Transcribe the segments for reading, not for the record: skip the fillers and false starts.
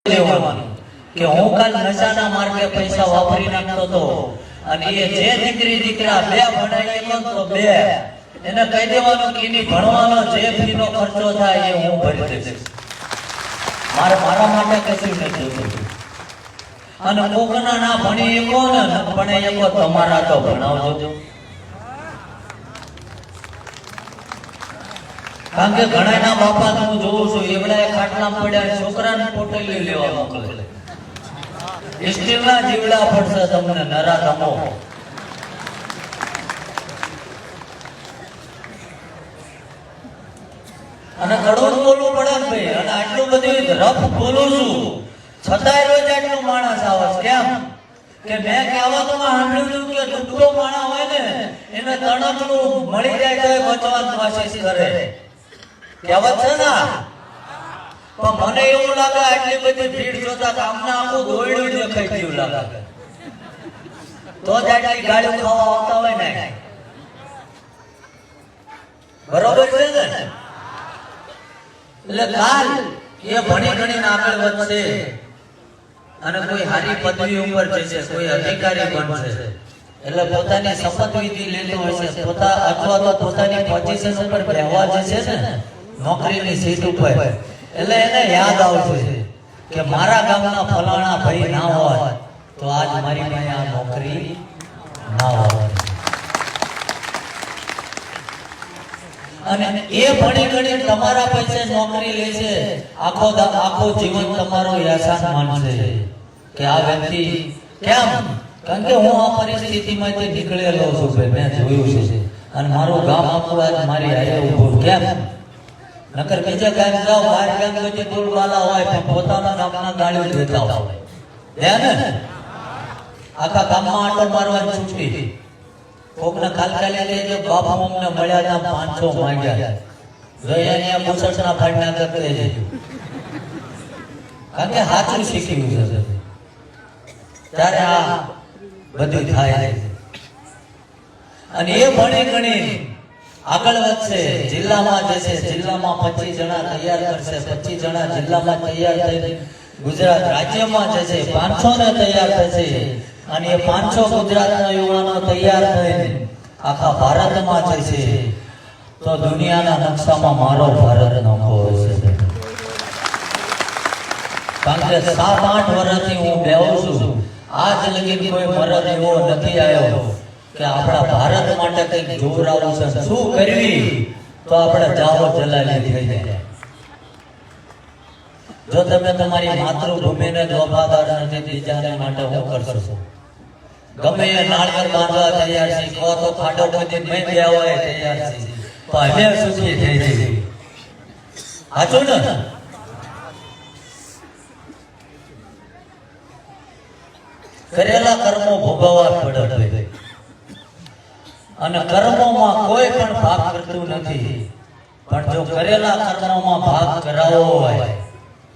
લેવાનું કે હું કાલ નશાના માર્ગે પૈસા વાપરી નાખતો તો અને એ જે દીકરી દીકરા બે ભણાય તો બે એને કહી દેવાનું કે એની ભણવાનો જે ફીનો ખર્ચો થાય એ હું ભરી દઈશ. મારા માટે કશું નથી જોતું. અને કોકના ના ભણી એકો ને ભણે એકો તમારા તો ભણાવજો. કારણ કે ઘણાના બાપા હું જોઉં છું એવડા ખાટલા પડ્યા છોકરાને પોટેલી લેવા મોકલે. સ્ટીલના જીવડા પડશે તમને નરાધમો. અને કડવું બોલવું પડે ભાઈ. અને આટલું બધું રફ બોલું છું છતાંય રોજ આટલું માણસ આવે કેમ કે મેં કહેવાતમાં સાંભળ્યું કે ડૂબતો માણસ હોય ને એને તણકનું મળી જાય તો બચવાની કોશિશ કરે. કહેવત છે ને. પણ મને એવું લાગે આટલી બધી ભીડ જોતા ગામના આખું દોયડું દેખાઈ ગયું લાગે. તો જ આટલી ગાડીઓ ખાવા આવતા હોય ને. બરોબર છે ને. એટલે કાલ એ ભણી ગણીને આગળ વધશે અને કોઈ સારી પદવી ઉપર જશે, કોઈ અધિકારી બનશે. એટલે પોતાની શપથ વિધિ લેતો હશે અથવા તો પોતાની પોઝિશન ઉપર બેહવા જશે ને નોકરીની સીટ ઉપર. એટલે એને યાદ આવશે કે મારા ગામના ફલાણા ભાઈ ના હોય તો આજ મારી પાસે આ નોકરી ના હોય. અને એ ભણી ગણી તમારા પૈસે નોકરી લેશે, આખો જીવન તમારો એહસાન માનશે કે આ વ્યક્તિ કેમ. કારણ કે હું આ પરિસ્થિતિમાંથી નીકળેલો છું ભાઈ, મેં જોયું છે. અને મારું ગામ આખું આજ મારી હારે ઊભું કેમ. નકર બીજા ગામ જાઓ બહાર ગામ બધી બોલવાલા હોય પણ પોતાના ગામના ગાળ્યો દેતા હોય. હે ને. આખા ગામમાં આટો મારવાની છૂટી. કોકને ખાલખાલી લેજો બાપા અમને મળ્યા હતા 500 માંગ્યા. જોયા મુસળના ફાડના કરતે જજો. કારણ કે સાચું શીખ્યું છે ત્યારે આ બધું થાય છે. અને એ ભણી ગણી આગળ વધશે, જિલ્લામાં જશે, જિલ્લામાં 25 જણા તૈયાર કરશે, 25 જણા જિલ્લામાં તૈયાર થઈ ગુજરાત રાજ્યમાં જશે, 500 ને તૈયાર થશે. અને એ 500 ગુજરાતના યુવાનો તૈયાર થઈને આખા ભારતમાં જશે તો દુનિયાના નકશામાં મારો ભારત નખો હશે. કારણ કે 7-8 વર્ષથી હું બેહું છું, આજ લગી કોઈ મરદ એવો નથી આવ્યો કે આપણા ભારત માટે કંઈક જોવરાવું છે. શું કરવી તો આપણે જાઓ જલાલી થઈ જાય. જો તમે તમારી માતૃભૂમિને જ વફાદાર નથી બીજાને માટે હું કરશો. ગમે એ નાળિયેર બાંધવા તૈયાર છે, કહો તો ખાડો ખોદી મેં ગયા હોય તૈયાર છે, પણ અમે સુખી થઈ જઈએ. સાચું ને. કરેલા કર્મો ભોગવવા પડે અને કર્મોમાં કોઈ પણ ભાગ કરતું નથી. પણ જો કરેલા કર્મોમાં ભાગ કરાવવો હોય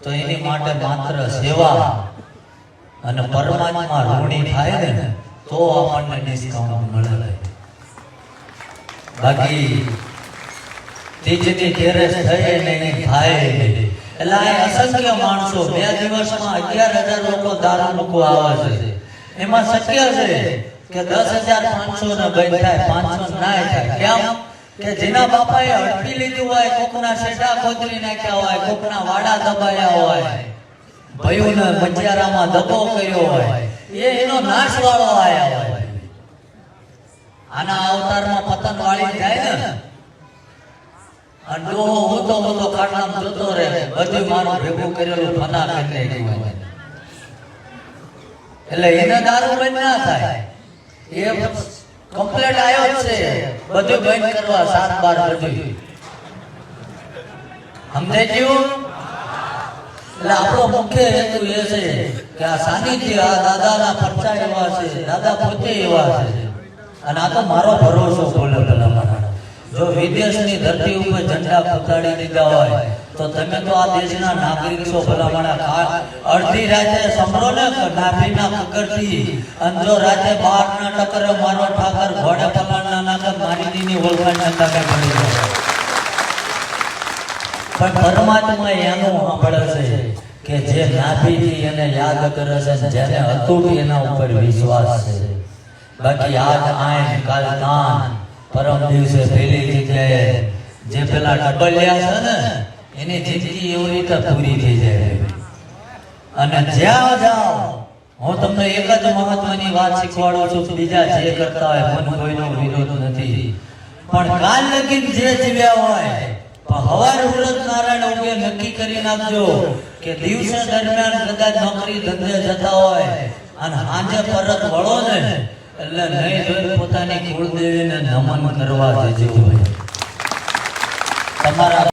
તો એની માટે માત્ર સેવા અને પરમાત્મા ઋણી થાય ને તો આપણને ડિસ્કાઉન્ટ મળે. બાકી તીજની તેરસ થઈ નહીં થાય. એટલે આ અસંખ્ય માણસો 2 દિવસમાં 11,000 લોકો દારૂ મૂકવા આવે છે. એમાં શક્ય છે કે 10,500 ને બંધ થાય, 500 ના થાય. કેમ કે જેના બાપાએ હડપી લીધું હોય, કોકના શેડા ખોદરી નાખ્યા હોય, કોકના વાડા દબાયા હોય, ભયુને બચારામાં દબો કર્યો હોય, એનો નાશ વાળો આયા હોય. આના અવતારમાં પતંગ વાળી જાય ને અને ડોહો હું તો કાટલામાં જતો રહે, બધું મારું ભેગું કરેલું ફના કરી નાખ્યું હોય. એટલે એને દારૂ બંધ ના થાય. એ કમ્પ્લેટ આવ્યો છે બધું બંધ કરવા 7-12 બધું. સમજાયું? એટલે આપણો મુખ્ય હેતુ એ છે કે આ સાનિધ્ય, આ દાદાના પરચા એવા છે, દાદા પોતે એવા છે. અને આ તો મારો ભરોસો બોલે ભલા. જો વિદેશની ધરતી ઉપર ઝંડા ફૂટાડી દીધા હોય તો તમે તો આ દેશના નાગરિક છો ભલામણા. અડધી રાતે સમરો ને નાભીના પકડતી અને જો રાતે 12 ના ટકરે મારો ઠાકર ઘોડે પલાણના નાકે મારી દીની ઓળખાણ નતા કે મળી જાય. પણ પરમાત્મા એનું સાંભળે છે કે જે નાભીથી એને યાદ કરે છે ને જેને અતૂટ એના ઉપર વિશ્વાસ છે. બાકી આજ આય કાલ કાન પરમ દિવસે પેલી જગ્યાએ જે પેલા ડબલિયા છે ને એની જિંદગી એવી રીતે પૂરી થઈ જાય. અને જ્યાં જાઓ હું તમને એક જ મહત્વની વાત શીખવાડું છું. બીજા જે કરતા હોય મન કોઈનો વિરોધ નથી, પણ કાલ લગી જે જીવ્યા હોય હવાર વ્રત નારાયણ ઉગે નક્કી કરી નાખજો કે દિવસે દરમિયાન કદાચ નોકરી ધંધે જતા હોય અને સાંજે પરત વળો ને એટલે નહીં જોઈ પોતાની કુળદેવીને નમન કરવા જજો. તમારા